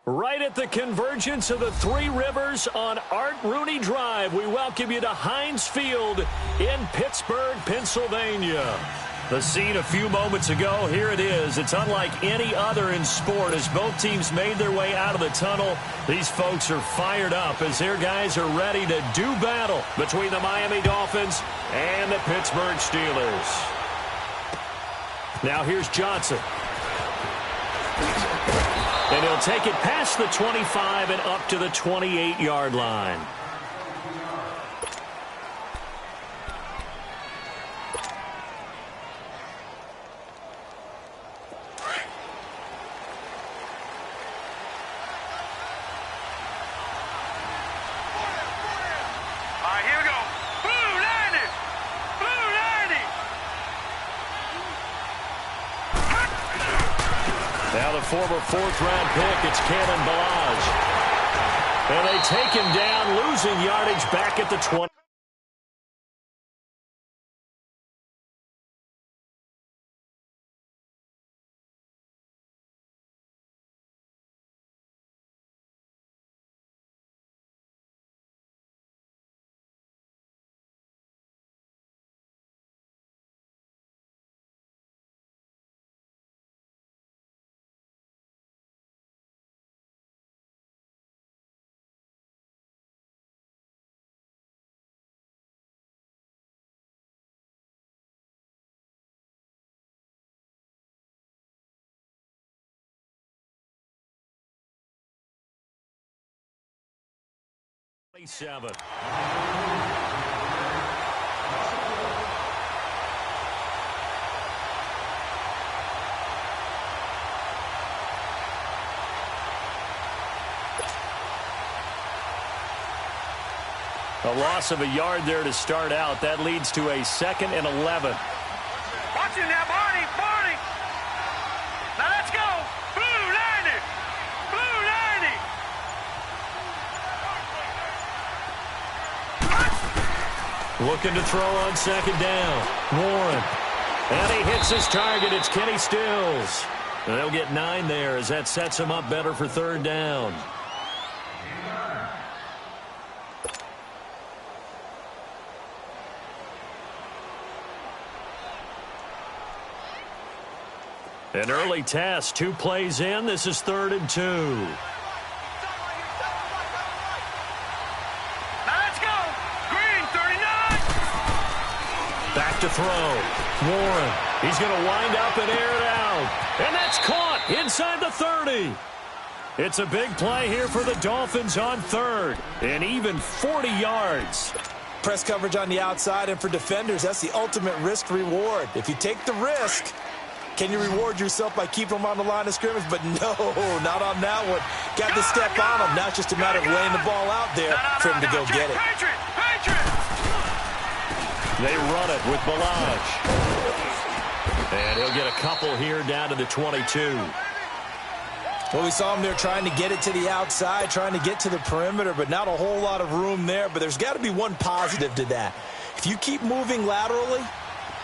Right at the convergence of the Three Rivers on Art Rooney Drive, we welcome you to Heinz Field in Pittsburgh, Pennsylvania. The scene a few moments ago, here it is. It's unlike any other in sport as both teams made their way out of the tunnel. These folks are fired up as their guys are ready to do battle between the Miami Dolphins and the Pittsburgh Steelers. Now here's Johnson. And he'll take it past the 25 and up to the 28-yard line. Now the former fourth-round pick, it's Kalen Ballage. And they take him down, losing yardage back at the 20. Seven. A loss of a yard there to start out. That leads to a 2nd and 11. Watch it now, Barney. Now let's go. Blue 90. Blue 90. Looking to throw on 2nd down. Warren. And he hits his target. It's Kenny Stills. And they'll get 9 there as that sets him up better for 3rd down. An early test. 2 plays in. This is 3rd and 2. Back to throw. Warren. He's going to wind up and air it out. And that's caught inside the 30. It's a big play here for the Dolphins on 3rd. And even 40 yards. Press coverage on the outside, and for defenders, that's the ultimate risk-reward. If you take the risk, can you reward yourself by keeping them on the line of scrimmage? But no, not on that one. Got to step on them. Now it's just a matter of laying the ball out there for him to go get it. They run it with Ballage. And he'll get a couple here down to the 22. Well, we saw him there trying to get it to the outside, trying to get to the perimeter, but not a whole lot of room there. But there's got to be one positive to that. If you keep moving laterally,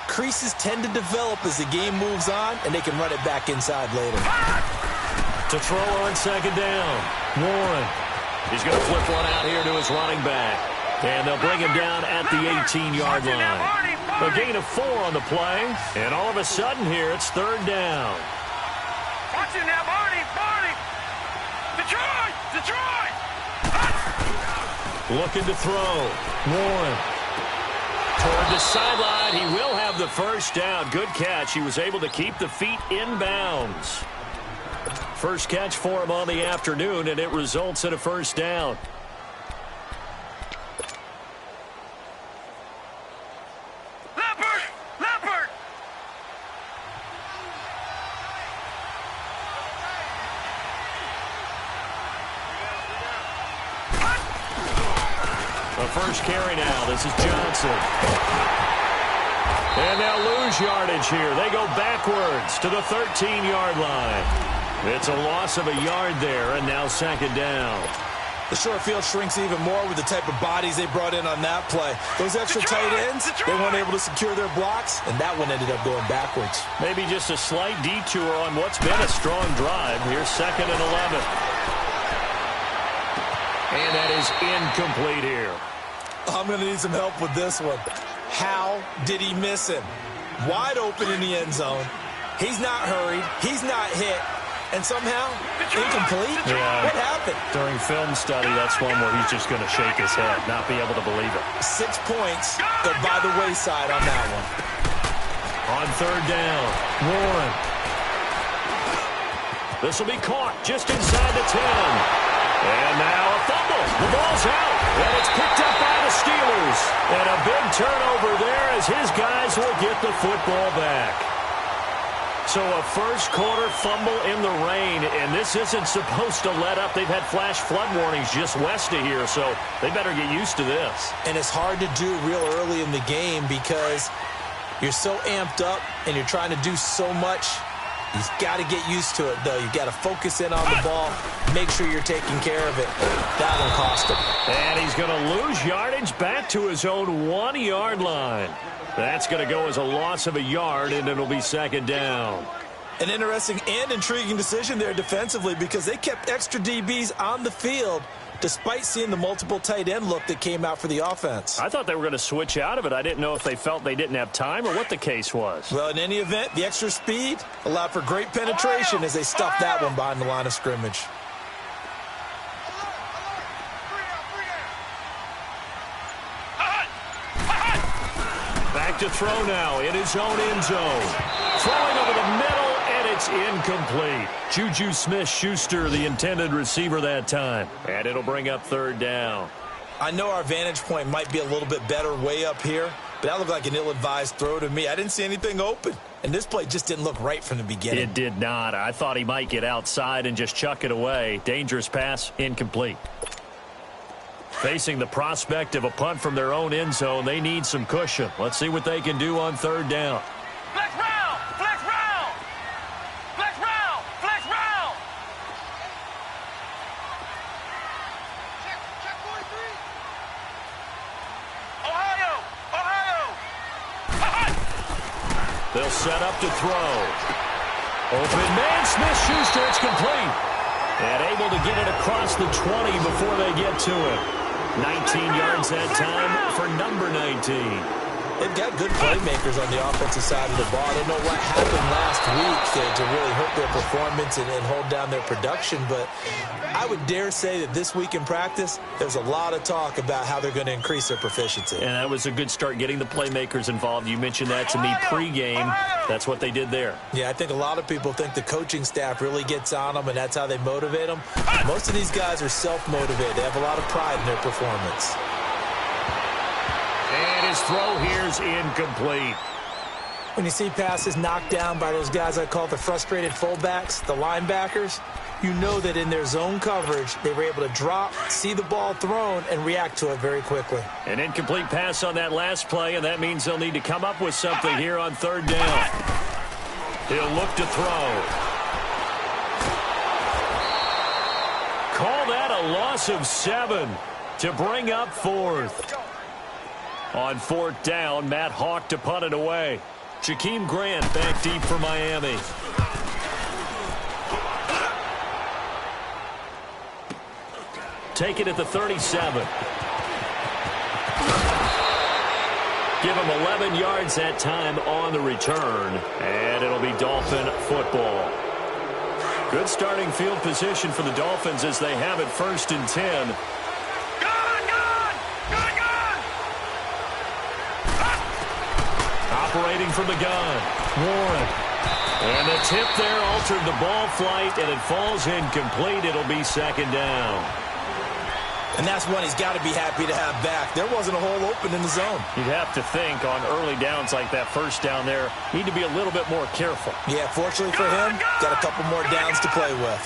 creases tend to develop as the game moves on, and they can run it back inside later. To throw on 2nd down. Warren. He's going to flip one out here to his running back. And they'll bring him down at the 18-yard line. A gain of 4 on the play. And all of a sudden here, it's 3rd down. Watch it now, Barney. Detroit. Looking to throw. Warren. Toward the sideline. He will have the 1st down. Good catch. He was able to keep the feet in bounds. First catch for him on the afternoon, and it results in a 1st down. First carry now. This is Johnson. And they'll lose yardage here. They go backwards to the 13-yard line. It's a loss of a yard there, and now 2nd down. The short field shrinks even more with the type of bodies they brought in on that play. Those extra tight ends, they weren't able to secure their blocks, and that one ended up going backwards. Maybe just a slight detour on what's been a strong drive. Here's 2nd and 11. And that is incomplete here. I'm going to need some help with this one. How did he miss him? Wide open in the end zone. He's not hurried. He's not hit. And somehow, incomplete? Yeah. What happened? During film study, that's one where he's just going to shake his head, not be able to believe it. 6 points. They're by the wayside on that one. On third down, Warren. This will be caught just inside the 10. And now a fumble. The ball's out. And it's picked up by the Steelers. And a big turnover there as his guys will get the football back. So a first-quarter fumble in the rain, and this isn't supposed to let up. They've had flash flood warnings just west of here, so they better get used to this. And it's hard to do real early in the game because you're so amped up and you're trying to do so much. You've got to get used to it, though. You've got to focus in on the ball, make sure you're taking care of it. That one cost him. And he's going to lose yardage back to his own 1-yard line. That's going to go as a loss of a yard, and it'll be second down. An interesting and intriguing decision there defensively because they kept extra DBs on the field despite seeing the multiple tight end look that came out for the offense. I thought they were going to switch out of it. I didn't know if they felt they didn't have time or what the case was. Well, in any event, the extra speed allowed for great penetration as they stuffed that one behind the line of scrimmage. Back to throw now in his own end zone. Throwing over the middle, and it's incomplete. Juju Smith-Schuster, the intended receiver that time. And it'll bring up third down. I know our vantage point might be a little bit better way up here, but that looked like an ill-advised throw to me. I didn't see anything open, and this play just didn't look right from the beginning. It did not. I thought he might get outside and just chuck it away. Dangerous pass, incomplete. Facing the prospect of a punt from their own end zone, they need some cushion. Let's see what they can do on third down. Flex round! Flex round! Flex round! Flex round! Check 43. Ohio! Ohio! They'll set up to throw. Open man, Smith-Schuster, it's complete. And able to get it across the 20 before they get to it. 19 yards that time for number 19. They've got good playmakers on the offensive side of the ball. I don't know what happened last week to really hurt their performance and hold down their production, but I would dare say that this week in practice, there's a lot of talk about how they're going to increase their proficiency. And that was a good start getting the playmakers involved. You mentioned that to me pregame. That's what they did there. Yeah, I think a lot of people think the coaching staff really gets on them, and that's how they motivate them. Most of these guys are self-motivated. They have a lot of pride in their performance. And his throw here's incomplete. When you see passes knocked down by those guys I call the frustrated fullbacks, the linebackers, you know that in their zone coverage, they were able to drop, see the ball thrown, and react to it very quickly. An incomplete pass on that last play, and that means they'll need to come up with something here on third down. He'll look to throw. Call that a loss of 7 to bring up fourth. On fourth down, Matt Hawk to punt it away. Jakeem Grant back deep for Miami. Take it at the 37. Give him 11 yards that time on the return. And it'll be Dolphin football. Good starting field position for the Dolphins as they have it 1st and 10. Operating from the gun, Warren. And the tip there altered the ball flight, and it falls incomplete. It'll be second down. And that's one he's got to be happy to have back. There wasn't a hole open in the zone. You'd have to think on early downs like that first down there, need to be a little bit more careful. Yeah, fortunately for him, got a couple more downs to play with.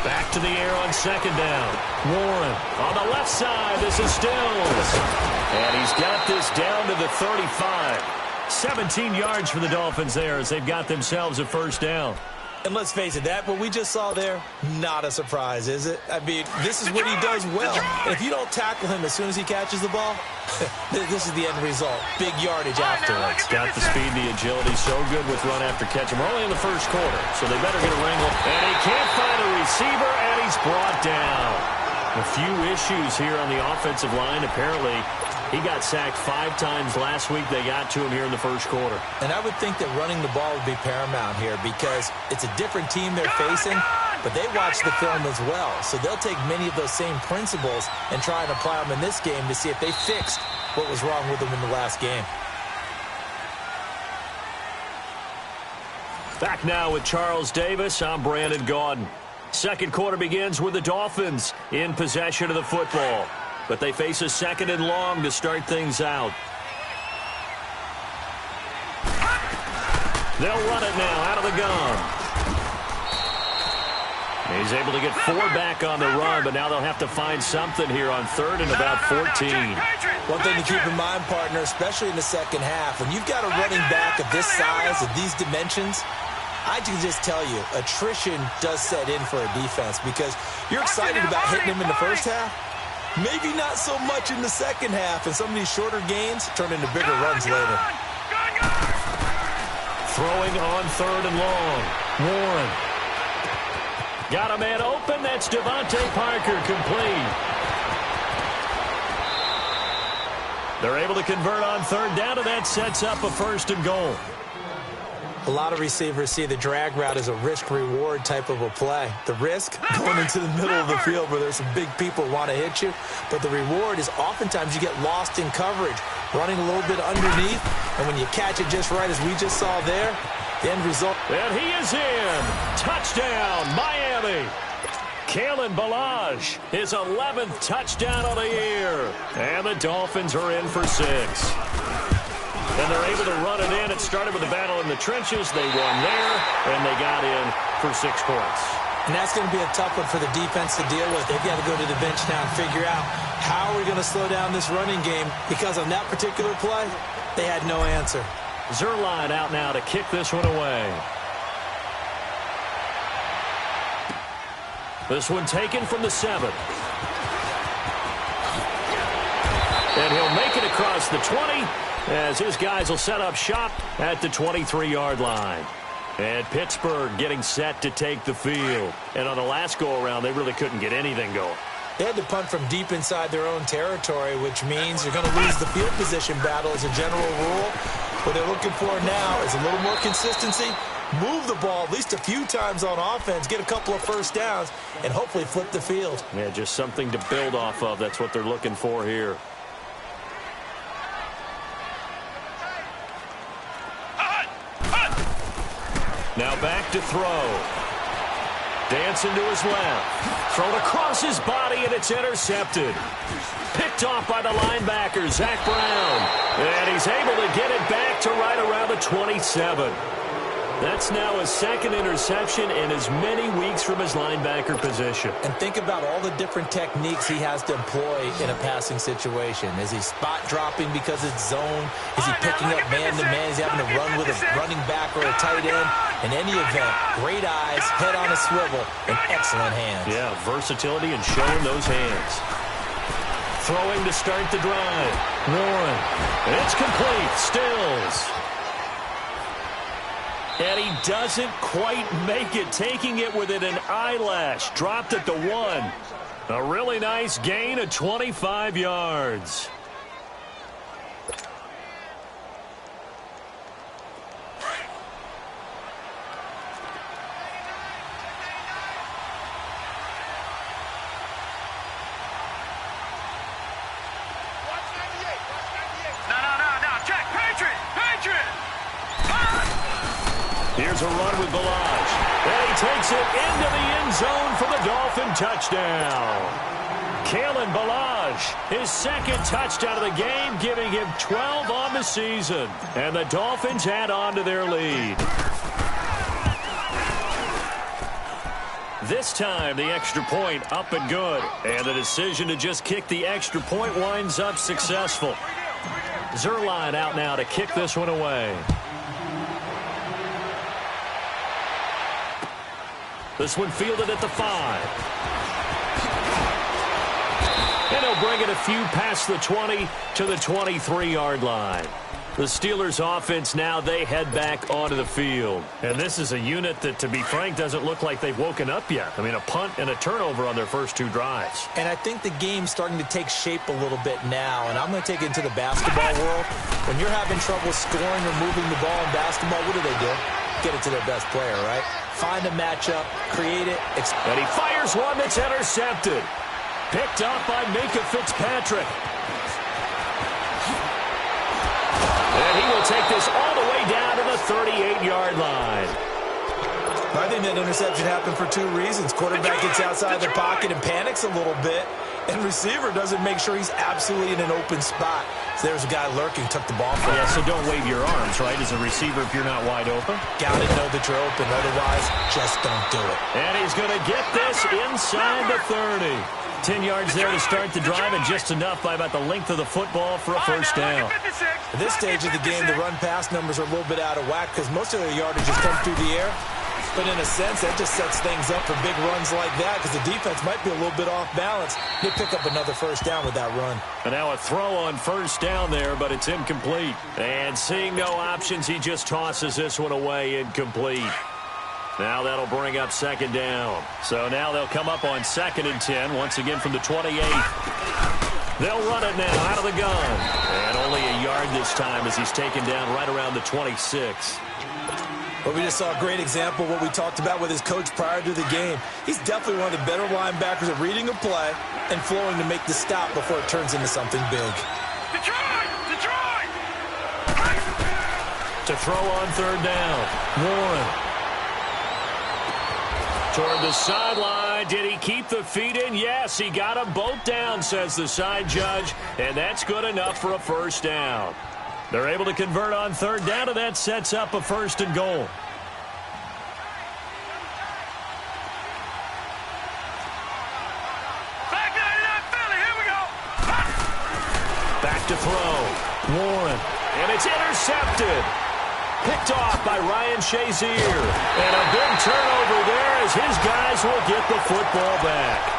Back to the air on second down. Warren on the left side. This is Stills. And he's got this down to the 35. 17 yards for the Dolphins there as they've got themselves a first down. And let's face it, what we just saw there, not a surprise, is it? I mean, this is what he does well. And if you don't tackle him as soon as he catches the ball, this is the end result. Big yardage afterwards. Got the speed and the agility, so good with run after catch. We're only in the first quarter, so they better get a wrangle. And he can't find a receiver, and he's brought down. A few issues here on the offensive line. Apparently, he got sacked 5 times last week. They got to him here in the first quarter. And I would think that running the ball would be paramount here because it's a different team they're facing, but they watch the film as well. So they'll take many of those same principles and try and apply them in this game to see if they fixed what was wrong with them in the last game. Back now with Charles Davis. I'm Brandon Gaudin. Second quarter begins with the Dolphins in possession of the football. But they face a 2nd and long to start things out. They'll run it now out of the gun. He's able to get 4 back on the run, but now they'll have to find something here on 3rd and about 14. One thing to keep in mind, partner, especially in the second half, when you've got a running back of this size, of these dimensions, I can just tell you, attrition does set in for a defense because you're excited about hitting him in the first half. Maybe not so much in the second half, and some of these shorter gains turn into bigger runs later. Throwing on 3rd and long. Warren. Got a man open. That's Devontae Parker, complete. They're able to convert on 3rd down, and that sets up a 1st and goal. A lot of receivers see the drag route as a risk-reward type of a play. The risk, going into the middle of the field where there's some big people who want to hit you. But the reward is oftentimes you get lost in coverage, running a little bit underneath. And when you catch it just right, as we just saw there, the end result. And he is in. Touchdown, Miami. Kalen Ballage, his 11th touchdown of the year. And the Dolphins are in for 6. And they're able to run it in. It started with a battle in the trenches. They won there, and they got in for 6 points. And that's going to be a tough one for the defense to deal with. They've got to go to the bench now and figure out how are we going to slow down this running game, because on that particular play, they had no answer. Zerline out now to kick this one away. This one taken from the 7. And he'll make it across the 20. As his guys will set up shop at the 23-yard line. And Pittsburgh getting set to take the field. And on the last go-around, they really couldn't get anything going. They had to punt from deep inside their own territory, which means you're going to lose the field position battle as a general rule. What they're looking for now is a little more consistency, move the ball at least a few times on offense, get a couple of first downs, and hopefully flip the field. Yeah, just something to build off of. That's what they're looking for here. Now back to throw. Dancing to his left. Thrown across his body, and it's intercepted. Picked off by the linebacker, Zach Brown. And he's able to get it back to right around the 27. That's now his 2nd interception in as many weeks from his linebacker position. And think about all the different techniques he has to employ in a passing situation. Is he spot dropping because it's zone? Is he picking up man-to-man? Is he having to run with a running back or a tight end? In any event, great eyes, head on a swivel, and excellent hands. Yeah, versatility and showing those hands. Throwing to start the drive. Warren. And it's complete. Stills. And he doesn't quite make it, taking it within an eyelash. Dropped at the 1. A really nice gain of 25 yards. Here's a run with Ballage. And he takes it into the end zone for the Dolphin touchdown. Kalen Ballage, his 2nd touchdown of the game, giving him 12 on the season. And the Dolphins add on to their lead. This time, the extra point up and good. And the decision to just kick the extra point winds up successful. Zerline out now to kick this one away. This one fielded at the 5. And he'll bring it a few past the 20 to the 23-yard line. The Steelers offense now, they head back onto the field. And this is a unit that, to be frank, doesn't look like they've woken up yet. I mean, a punt and a turnover on their first 2 drives. And I think the game's starting to take shape a little bit now. And I'm going to take it into the basketball world. When you're having trouble scoring or moving the ball in basketball, what do? Get it to their best player, right? Find a matchup, create it. And he fires one that's intercepted. Picked up by Minka Fitzpatrick. And he will take this all the way down to the 38-yard line. I think that interception happened for 2 reasons. Quarterback gets outside the pocket and panics a little bit, and receiver doesn't make sure he's absolutely in an open spot. So there's a guy lurking, took the ball from him. Yeah, so don't wave your arms, right, as a receiver if you're not wide open. Gotta know that you're open. Otherwise, just don't do it. And he's going to get this inside the 30. 10 yards there to start the drive, and just enough by about the length of the football for a first down. At this stage of the game, the run-pass numbers are a little bit out of whack because most of their yardage just comes through the air. But in a sense, that just sets things up for big runs like that because the defense might be a little bit off balance. They pick up another first down with that run. And now a throw on first down there, but it's incomplete. And seeing no options, he just tosses this one away, incomplete. Now that'll bring up second down. So now they'll come up on 2nd and 10, once again from the 28. They'll run it now out of the gun. And only a yard this time as he's taken down right around the 26. Well, we just saw a great example of what we talked about with his coach prior to the game. He's definitely one of the better linebackers at reading a play and flowing to make the stop before it turns into something big. Detroit! Detroit! To throw on 3rd down. Warren. Toward the sideline. Did he keep the feet in? Yes, he got them both down, says the side judge. And that's good enough for a first down. They're able to convert on 3rd down, and that sets up a 1st and goal. Back to throw. Warren. And it's intercepted. Picked off by Ryan Shazier. And a big turnover there as his guys will get the football back.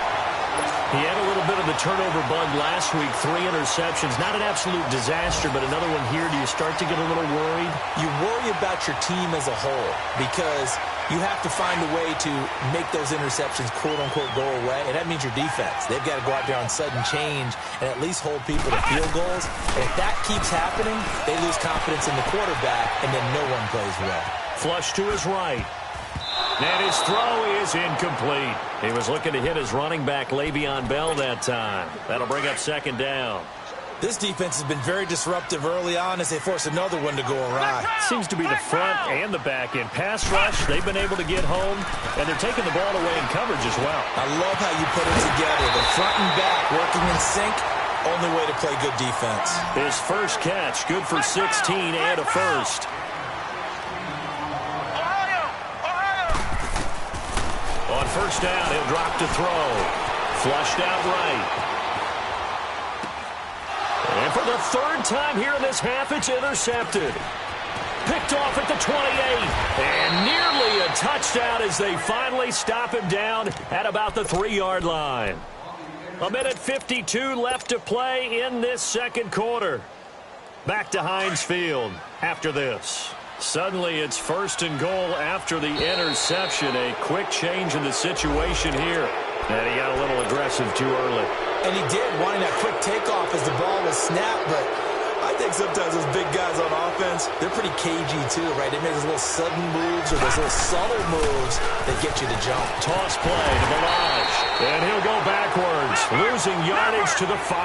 He had a little bit of the turnover bug last week. 3 interceptions. Not an absolute disaster, but another one here. Do you start to get a little worried? You worry about your team as a whole because you have to find a way to make those interceptions, quote-unquote, go away. And that means your defense. They've got to go out there on sudden change and at least hold people to field goals. And if that keeps happening, they lose confidence in the quarterback, and then no one plays well. Flush to his right. And his throw is incomplete. He was looking to hit his running back, Le'Veon Bell, that time. That'll bring up 2nd down. This defense has been very disruptive early on as they force another one to go awry. Seems to be the front and the back end. Pass rush, they've been able to get home, and they're taking the ball away in coverage as well. I love how you put it together. The front and back working in sync, only way to play good defense. His first catch, good for 16 and a first. On first down, he'll drop to throw. Flushed out right. And for the 3rd time here in this half, it's intercepted. Picked off at the 28. And nearly a touchdown as they finally stop him down at about the 3-yard line. 1:52 left to play in this 2nd quarter. Back to Heinz Field after this. Suddenly it's 1st and goal after the interception. A quick change in the situation here. And he got a little aggressive too early. And he did, wanting that quick takeoff as the ball was snapped. But I think sometimes those big guys on offense, they're pretty cagey too, right? They make those little sudden moves or those little subtle moves that get you to jump. Toss play to Balaj. And he'll go backwards, losing yardage to the 5.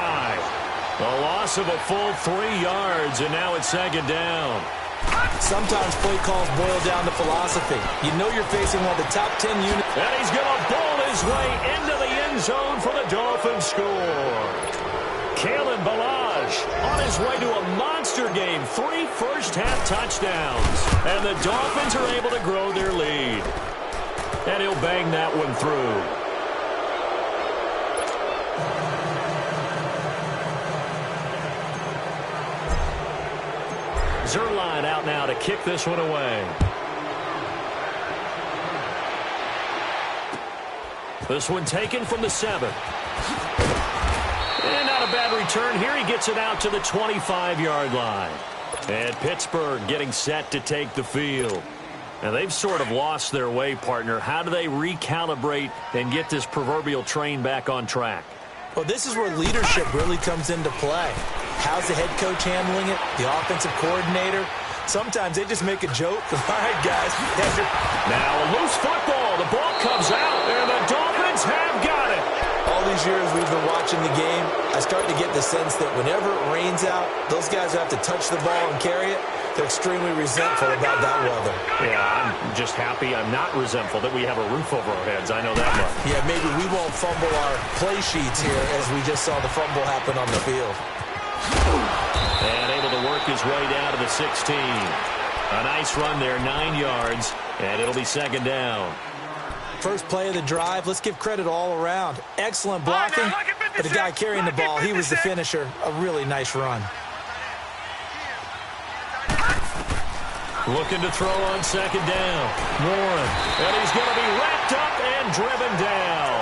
A loss of a full 3 yards, and now it's 2nd down. Sometimes play calls boil down to philosophy. You know you're facing one of the top 10 units. And he's going to bowl his way into the end zone for the Dolphins score. Kalen Balaj on his way to a monster game. 3 first-half touchdowns. And the Dolphins are able to grow their lead. And he'll bang that one through. Zerline out now to kick this one away. This one taken from the 7. And not a bad return here. He gets it out to the 25-yard line. And Pittsburgh getting set to take the field. And they've sort of lost their way, partner. How do they recalibrate and get this proverbial train back on track? Well, this is where leadership really comes into play. How's the head coach handling it? The offensive coordinator? Sometimes they just make a joke. All right, guys. Now a loose football. The ball comes out, and the Dolphins have got it. All these years we've been watching the game, I start to get the sense that whenever it rains out, those guys who have to touch the ball and carry it, they're extremely resentful about that weather. Yeah, I'm just happy I'm not resentful that we have a roof over our heads. I know that much. Yeah, maybe we won't fumble our play sheets here as we just saw the fumble happen on the field. And able to work his way down to the 16. A nice run there, 9 yards, and it'll be second down. First play of the drive, let's give credit all around. Excellent blocking, but the guy carrying the ball, he was the finisher. A really nice run. Looking to throw on second down. Warren, and he's going to be wrapped up and driven down.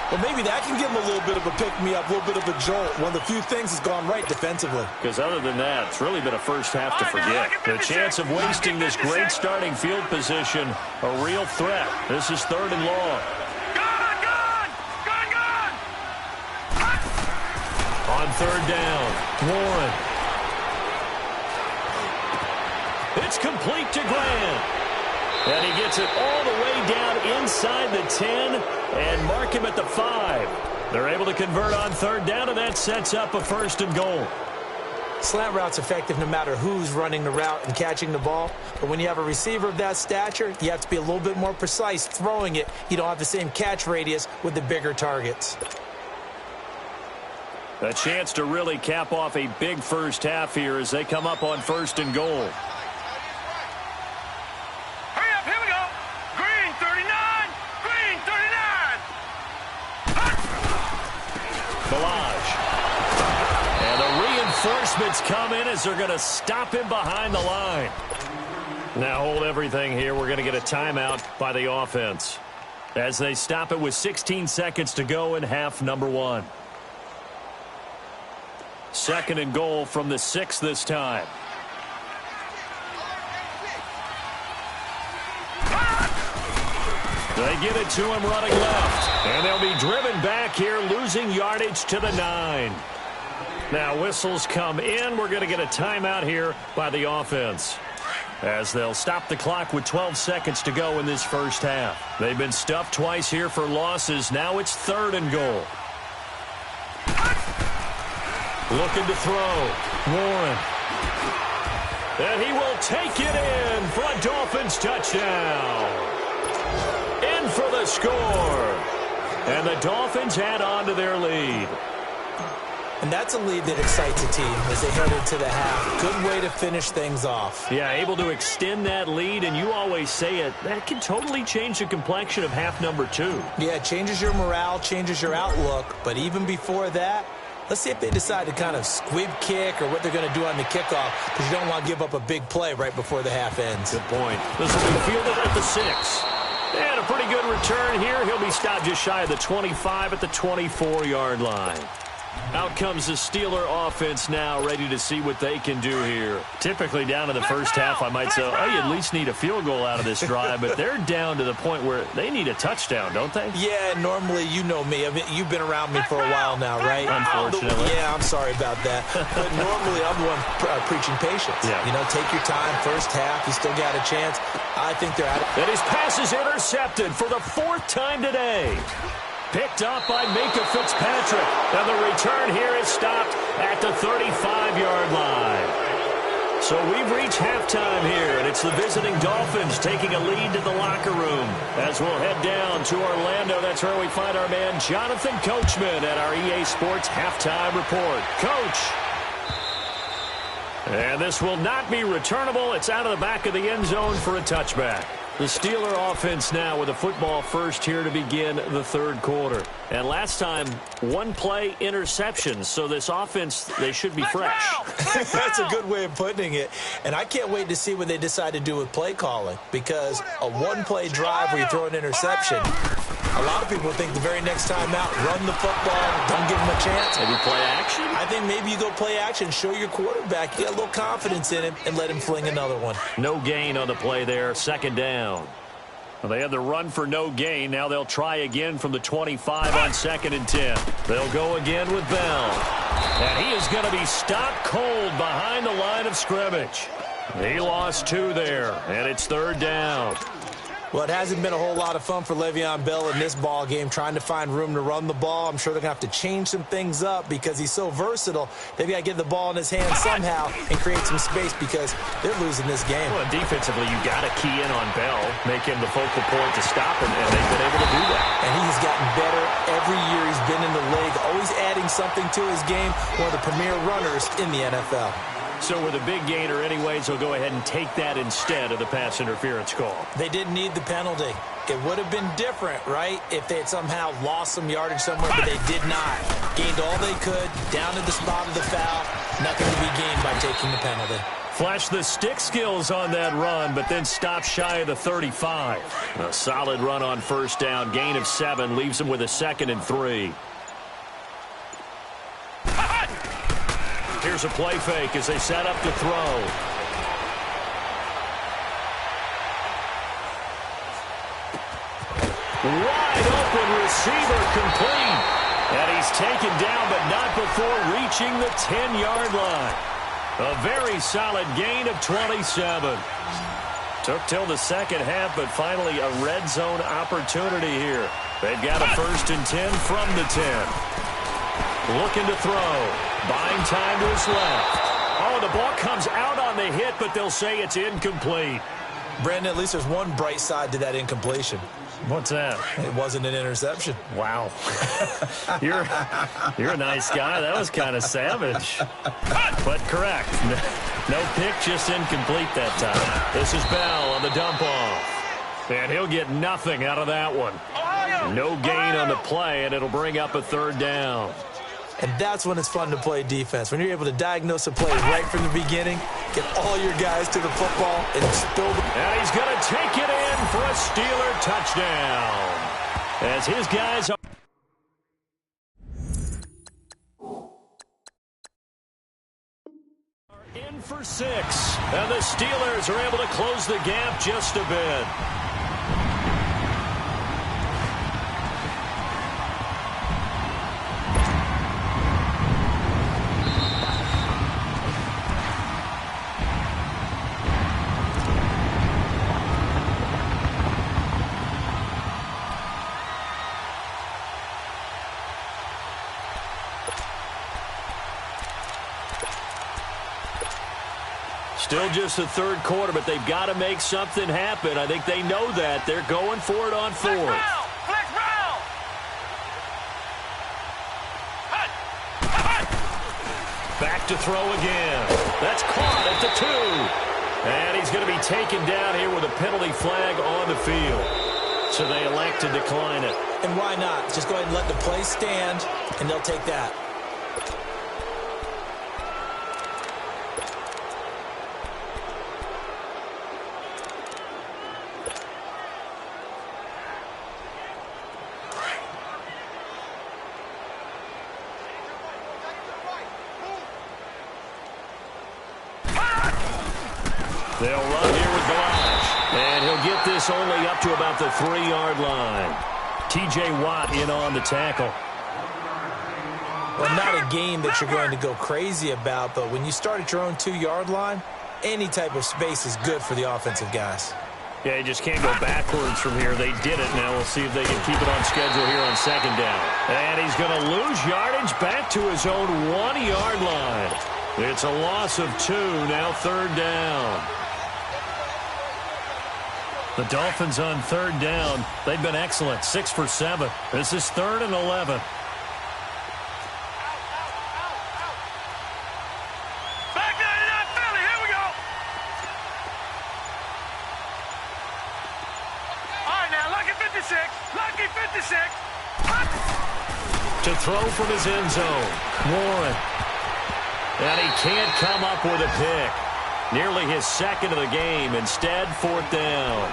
Well, maybe that can give him a little bit of a pick-me-up, a little bit of a jolt. One of the few things has gone right defensively. Because other than that, it's really been a first half to forget. The chance of wasting this great starting field position, a real threat. This is 3rd and long. On 3rd down, Warren. It's complete to Grant. And he gets it all the way down inside the 10 and mark him at the 5. They're able to convert on 3rd down, and that sets up a 1st and goal. Slant route's effective no matter who's running the route and catching the ball. But when you have a receiver of that stature, you have to be a little bit more precise throwing it. You don't have the same catch radius with the bigger targets. A chance to really cap off a big first half here as they come up on 1st and goal. Reinforcements come in as they're going to stop him behind the line. Now hold everything here. We're going to get a timeout by the offense as they stop it with 16 seconds to go in half number 1. 2nd and goal from the 6 this time. They give it to him running left. And they'll be driven back here, losing yardage to the 9. Now whistles come in. We're going to get a timeout here by the offense as they'll stop the clock with 12 seconds to go in this first half. They've been stuffed twice here for losses. Now it's 3rd and goal. Looking to throw. Warren. And he will take it in for a Dolphins touchdown. In for the score. And the Dolphins add on to their lead. And that's a lead that excites a team as they head into the half. Good way to finish things off. Yeah, able to extend that lead, and you always say it, that can totally change the complexion of half number 2. Yeah, it changes your morale, changes your outlook. But even before that, let's see if they decide to kind of squib kick or what they're going to do on the kickoff, because you don't want to give up a big play right before the half ends. Good point. This will be fielded at the 6. And a pretty good return here. He'll be stopped just shy of the 25 at the 24-yard line. Out comes the Steeler offense now, ready to see what they can do here. Typically down in the first half, I might say, oh, you at least need a field goal out of this drive, but they're down to the point where they need a touchdown, don't they? Yeah, normally, you know me. I mean, you've been around me for a while now, right? Unfortunately. I'm sorry about that. But normally, I'm the one preaching patience. Yeah. You know, take your time. First half, you still got a chance. I think they're out of it. And his pass is intercepted for the 4th time today. Picked up by Minka Fitzpatrick. And the return here is stopped at the 35-yard line. So we've reached halftime here, and it's the visiting Dolphins taking a lead to the locker room. As we'll head down to Orlando, that's where we find our man Jonathan Coachman at our EA Sports Halftime Report. Coach. And this will not be returnable. It's out of the back of the end zone for a touchback. The Steeler offense now with a football first here to begin the 3rd quarter. And last time, 1-play interception. So this offense, they should be fresh. That's a good way of putting it. And I can't wait to see what they decide to do with play calling. Because a 1-play drive where you throw an interception, A lot of people think the very next time out, run the football, don't give him a chance. Maybe play action? I think maybe you go play action, show your quarterback, you got a little confidence in him, and let him fling another one. No gain on the play there, second down. Well, they had the run for no gain. Now they'll try again from the 25 on 2nd and 10. They'll go again with Bell. And he is going to be stopped cold behind the line of scrimmage. He lost 2 there, and it's 3rd down. Well, it hasn't been a whole lot of fun for Le'Veon Bell in this ball game, trying to find room to run the ball. I'm sure they're going to have to change some things up because he's so versatile. They've got to get the ball in his hands somehow and create some space because they're losing this game. Well, defensively, you got to key in on Bell, make him the focal point to stop him, and they've been able to do that. And he's gotten better every year he's been in the league, always adding something to his game, one of the premier runners in the NFL. So with a big gainer anyways, he'll go ahead and take that instead of the pass interference call. They didn't need the penalty. It would have been different, right, if they had somehow lost some yardage somewhere, but they did not. Gained all they could, down to the spot of the foul. Nothing to be gained by taking the penalty. Flashed the stick skills on that run, but then stopped shy of the 35. A solid run on 1st down. Gain of 7 leaves him with a 2nd and 3. Here's a play fake as they set up to throw. Wide open receiver complete. And he's taken down, but not before reaching the 10-yard line. A very solid gain of 27. Took till the second half, but finally a red zone opportunity here. They've got a 1st and 10 from the 10. Looking to throw. Buying time to his left. Oh, the ball comes out on the hit, but they'll say it's incomplete. Brandon, at least there's one bright side to that incompletion. What's that? It wasn't an interception. Wow. You're a nice guy. That was kind of savage. But correct. No pick, just incomplete that time. This is Bell on the dump off. And he'll get nothing out of that one. No gain on the play, and it'll bring up a 3rd down. And that's when it's fun to play defense. When you're able to diagnose a play right from the beginning, get all your guys to the football, and spill the... And he's going to take it in for a Steeler touchdown. As his guys are... in for 6. And the Steelers are able to close the gap just a bit. Still just the 3rd quarter, but they've got to make something happen. I think they know that. They're going for it on 4th. Flex round. Back to throw again. That's caught at the 2. And he's going to be taken down here with a penalty flag on the field. So they elect to decline it. And why not? Just go ahead and let the play stand, and they'll take that. They'll run here with Blanche. And he'll get this only up to about the 3-yard line. T.J. Watt in on the tackle. Well, not a game that you're going to go crazy about, but when you start at your own 2-yard line, any type of space is good for the offensive guys. Yeah, you just can't go backwards from here. They did it. Now we'll see if they can keep it on schedule here on 2nd down. And he's going to lose yardage back to his own 1-yard line. It's a loss of 2, now 3rd down. The Dolphins on 3rd down. They've been excellent, 6 for 7. This is 3rd and 11. To throw from his end zone. Warren. And he can't come up with a pick. Nearly his 2nd of the game. Instead, 4th down.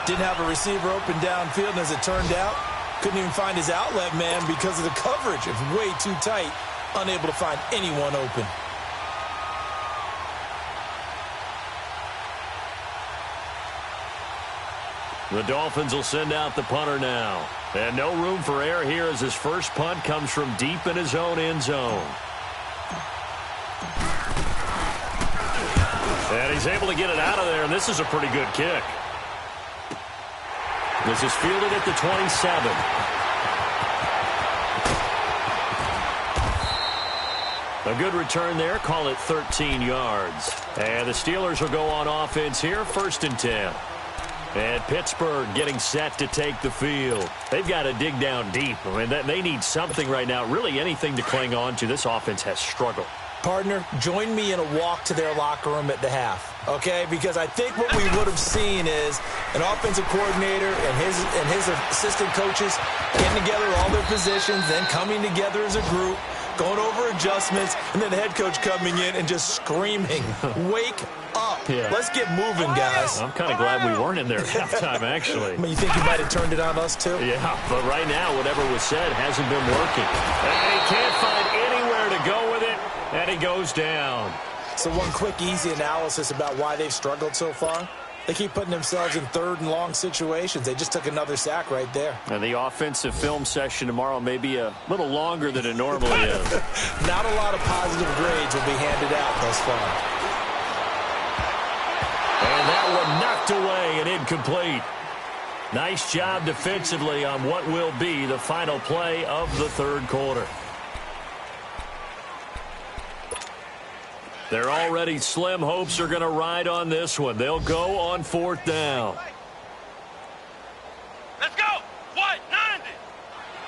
Didn't have a receiver open downfield, and as it turned out, couldn't even find his outlet man because of the coverage. It's way too tight, unable to find anyone open. The Dolphins will send out the punter now. And no room for error here as his first punt comes from deep in his own end zone. And he's able to get it out of there, and this is a pretty good kick. This is fielded at the 27. A good return there. Call it 13 yards. And the Steelers will go on offense here, 1st and 10. And Pittsburgh getting set to take the field. They've got to dig down deep. I mean, they need something right now, really anything to cling on to. This offense has struggled. Partner, join me in a walk to their locker room at the half, okay? Because I think what we would have seen is an offensive coordinator and his assistant coaches getting together all their positions, then coming together as a group, going over adjustments, and then the head coach coming in and just screaming, wake up. Yeah. Let's get moving, guys. I'm kind of glad we weren't in there at halftime, actually. I mean, you think he might have turned it on us, too? Yeah, but right now, whatever was said hasn't been working. And he can't find anywhere to go with it, and he goes down. So one quick, easy analysis about why they've struggled so far. They keep putting themselves in 3rd and long situations. They just took another sack right there. And the offensive film session tomorrow may be a little longer than it normally is. Not a lot of positive grades will be handed out thus far. And that one knocked away and incomplete. Nice job defensively on what will be the final play of the 3rd quarter. Their already slim hopes are going to ride on this one. They'll go on 4th down. Let's go. What? 90.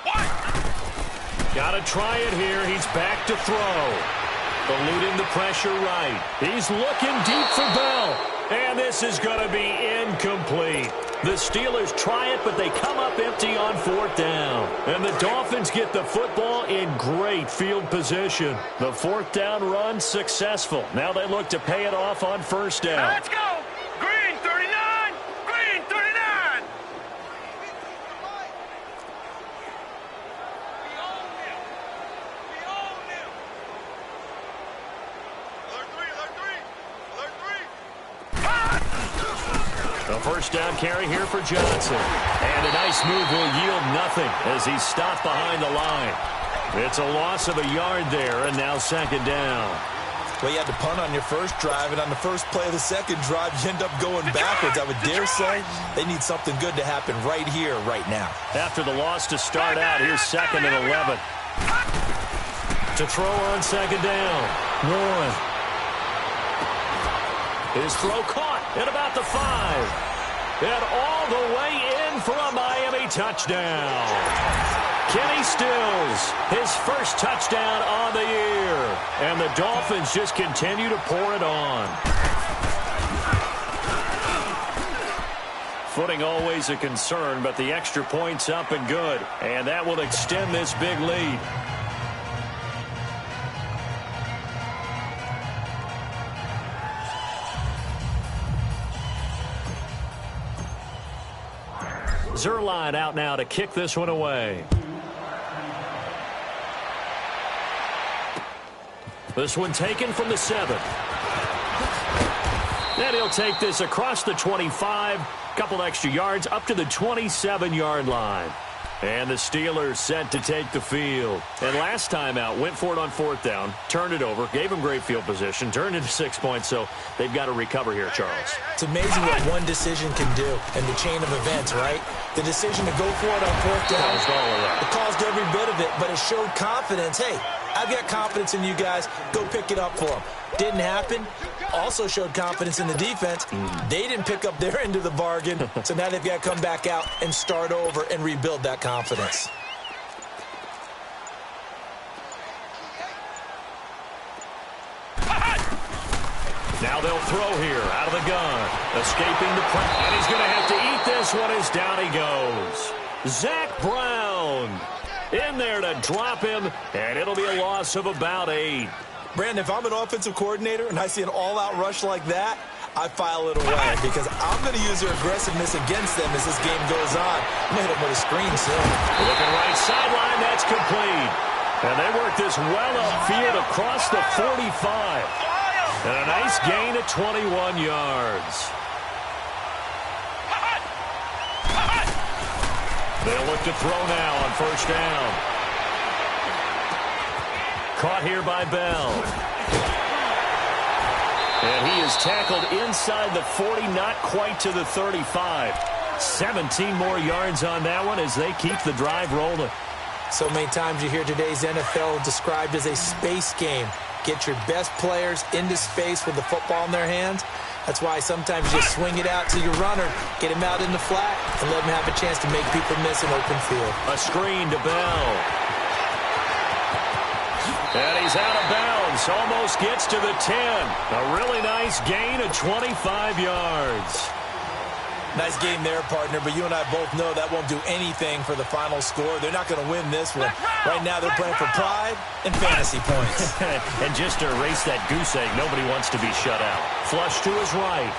What? Got to try it here. He's back to throw. Eluding the pressure right. He's looking deep for Bell. And this is going to be incomplete. The Steelers try it, but they come up empty on 4th down. And the Dolphins get the football in great field position. The 4th down run successful. Now they look to pay it off on 1st down. Let's go. Green 39. Green 39. The 1st down carry here for Johnson. And a nice move will yield nothing as he's stopped behind the line. It's a loss of a yard there, and now 2nd down. Well, you had to punt on your first drive, and on the first play of the 2nd drive, you end up going backwards. I would dare say they need something good to happen right here, right now. After the loss to start out, here's 2nd and 11. To throw on 2nd down. Warren. His throw caught at about the 5. And all the way in for a Miami touchdown. Kenny Stills, his first touchdown on the year. And the Dolphins just continue to pour it on. Footing always a concern, but the extra point's up and good. And that will extend this big lead. Zerline out now to kick this one away. This one taken from the 7. And he'll take this across the 25. Couple extra yards up to the 27-yard line. And the Steelers set to take the field. And last time out, went for it on 4th down, turned it over, gave them great field position, turned into 6 points, so they've got to recover here, Charles. It's amazing what one decision can do in the chain of events, right? The decision to go for it on 4th down, it caused every bit of it, but it showed confidence. Hey, I've got confidence in you guys. Go pick it up for them. Didn't happen. Also showed confidence in the defense. They didn't pick up their end of the bargain, so now they've got to come back out and start over and rebuild that confidence. Now they'll throw here out of the gun. Escaping the pressure. And he's going to have to eat this one as down he goes. Zach Brown in there to drop him, and it'll be a loss of about 8. Brandon, if I'm an offensive coordinator and I see an all-out rush like that, I file it away because I'm going to use their aggressiveness against them as this game goes on. I'm going to hit them with a screen soon. Looking right sideline, that's complete. And they work this well upfield across the 45. And a nice gain of 21 yards. They'll look to throw now on first down. Caught here by Bell. And he is tackled inside the 40, not quite to the 35. 17 more yards on that one as they keep the drive rolling. So many times you hear today's NFL described as a space game. Get your best players into space with the football in their hands. That's why sometimes you swing it out to your runner, get him out in the flat, and let him have a chance to make people miss an open field. A screen to Bell. And he's out of bounds. Almost gets to the 10. A really nice gain of 25 yards. Nice game there, partner, but you and I both know that won't do anything for the final score. They're not going to win this one. Right now they're playing for pride and fantasy points. And just to erase that goose egg, nobody wants to be shut out. Flush to his right.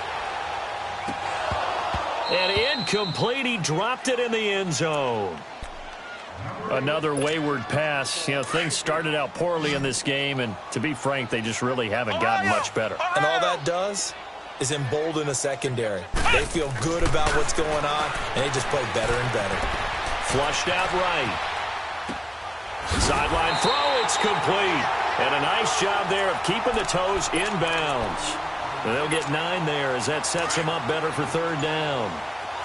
And incomplete. He dropped it in the end zone. Another wayward pass. You know, things started out poorly in this game, and to be frank, they just really haven't gotten much better. And all that does is embolden a secondary. They feel good about what's going on, and they just play better and better. Flushed out right. Sideline throw, it's complete. And a nice job there of keeping the toes inbounds. And they'll get 9 there as that sets them up better for third down.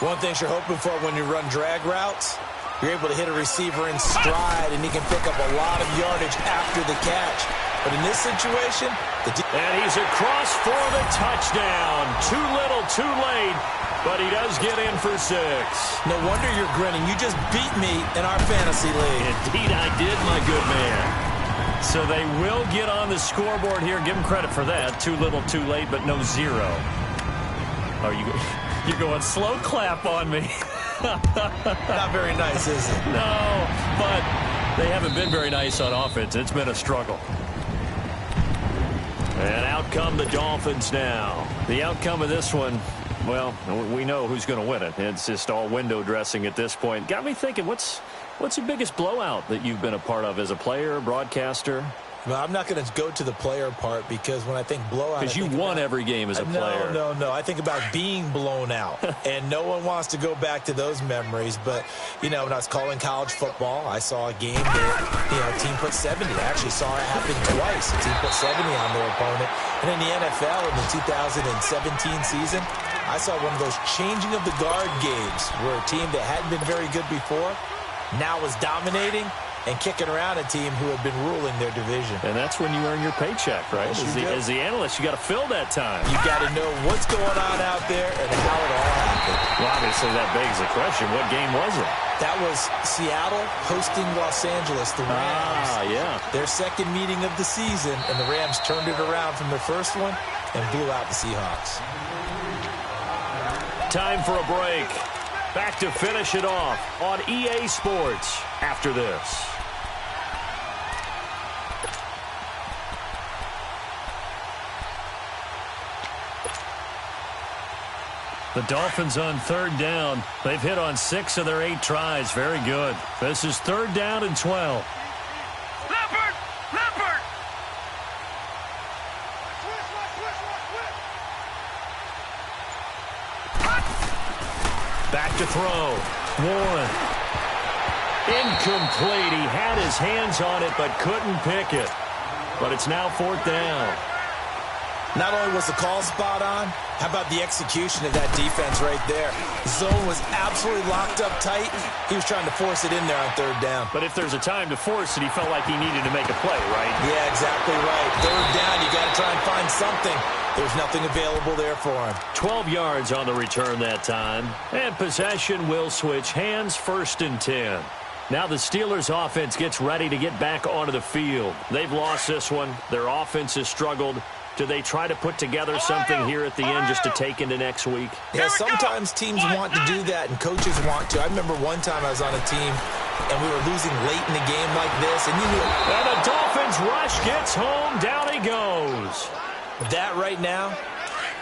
One thing you're hoping for when you run drag routes, you're able to hit a receiver in stride, and he can pick up a lot of yardage after the catch. But in this situation, and he's across for the touchdown. Too little, too late, but he does get in for 6. No wonder you're grinning. You just beat me in our fantasy league. Indeed, I did, my good man. So they will get on the scoreboard here. Give them credit for that. Too little, too late, but no 0. Oh, you're going slow clap on me. Not very nice, is it? No, but they haven't been very nice on offense. It's been a struggle. And out come the Dolphins now. The outcome of this one, well, we know who's going to win it. It's just all window dressing at this point. Got me thinking, what's the biggest blowout that you've been a part of as a player, broadcaster? Well, I'm not going to go to the player part because when I think blowout, because you won every game as a player. No. I think about being blown out, and no one wants to go back to those memories. But you know, when I was calling college football, I saw a game that a team put 70. I actually saw it happen twice. A team put 70 on their opponent, and in the NFL in the 2017 season, I saw one of those changing of the guard games where a team that hadn't been very good before now was dominating and kicking around a team who had been ruling their division. And that's when you earn your paycheck, right? Yes, as the analyst, you got to fill that time. You got to know what's going on out there and how it all happened. Well, obviously that begs the question, what game was it? That was Seattle hosting Los Angeles, the Rams. Yeah. Their second meeting of the season, and the Rams turned it around from their first one and blew out the Seahawks. Time for a break. Back to finish it off on EA Sports after this. The Dolphins on third down. They've hit on 6 of their 8 tries. Very good. This is third down and 12. Leopard! Leopard! Back to throw. Warren. Incomplete. He had his hands on it but couldn't pick it. But it's now fourth down. Not only was the call spot on, how about the execution of that defense right there? The zone was absolutely locked up tight. He was trying to force it in there on third down. But if there's a time to force it, he felt like he needed to make a play, right? Yeah, exactly right. Third down, you got to try and find something. There's nothing available there for him. 12 yards on the return that time. And possession will switch hands, first and 10. Now the Steelers' offense gets ready to get back onto the field. They've lost this one. Their offense has struggled. Do they try to put together something here at the end just to take into next week? Yeah, sometimes teams want to do that, and coaches want to. I remember one time I was on a team, and we were losing late in the game like this, and you knew it. And the Dolphins rush gets home. Down he goes. That right now,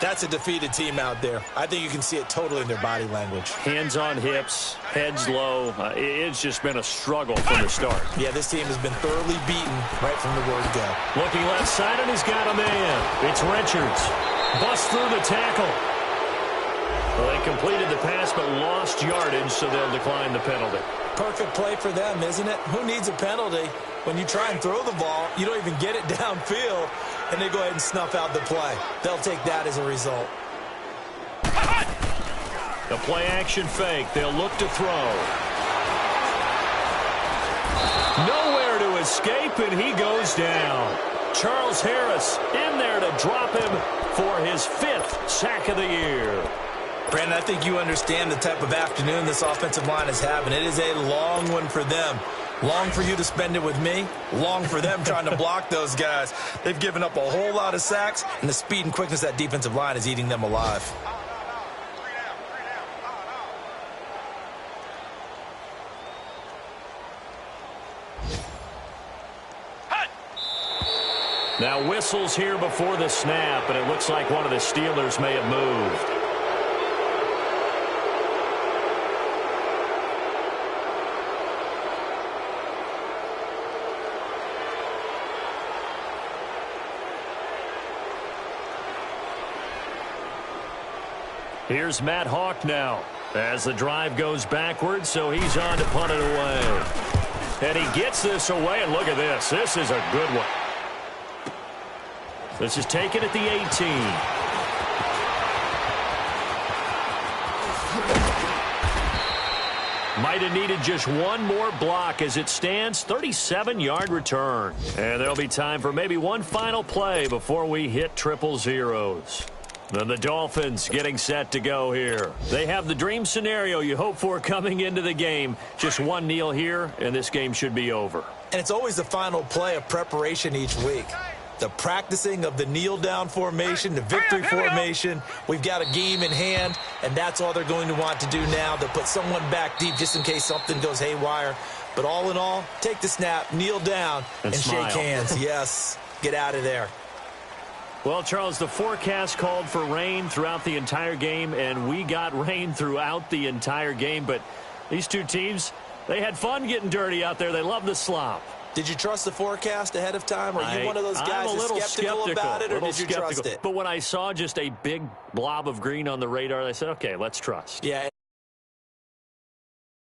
That's a defeated team out there. I think you can see it totally in their body language. Hands on hips, heads low. It's just been a struggle from the start. Yeah, this team has been thoroughly beaten right from the word go. Looking left side, and he's got a man. It's Richards. Busts through the tackle. Well, they completed the pass but lost yardage, so they'll decline the penalty. Perfect play for them, isn't it? Who needs a penalty? When you try and throw the ball, you don't even get it downfield, and they go ahead and snuff out the play. They'll take that as a result. The play-action fake. They'll look to throw. Nowhere to escape, and he goes down. Charles Harris in there to drop him for his 5th sack of the year. Brandon, I think you understand the type of afternoon this offensive line is having. It is a long one for them. Long for you to spend it with me. Long for them trying to block those guys. They've given up a whole lot of sacks, and the speed and quickness of that defensive line is eating them alive. Now whistles here before the snap, and it looks like one of the Steelers may have moved. Here's Matt Hawk now as the drive goes backwards, so he's on to punt it away. And he gets this away, and look at this. This is a good one. This is taken at the 18. Might have needed just one more block as it stands. 37-yard return. And there'll be time for maybe one final play before we hit triple zeros. Then the Dolphins getting set to go here. They have the dream scenario you hope for coming into the game. Just one kneel here, and this game should be over. And it's always the final play of preparation each week. The practicing of the kneel-down formation, the victory formation. We've got a game in hand, and that's all they're going to want to do now. They'll put someone back deep just in case something goes haywire. But all in all, take the snap, kneel down, and shake hands. Yes, get out of there. Well, Charles, the forecast called for rain throughout the entire game, and we got rain throughout the entire game. But these two teams, they had fun getting dirty out there. They love the slop. Did you trust the forecast ahead of time? Are you one of those guys that's skeptical about it, or did you trust it? But when I saw just a big blob of green on the radar, I said, okay, let's trust. Yeah.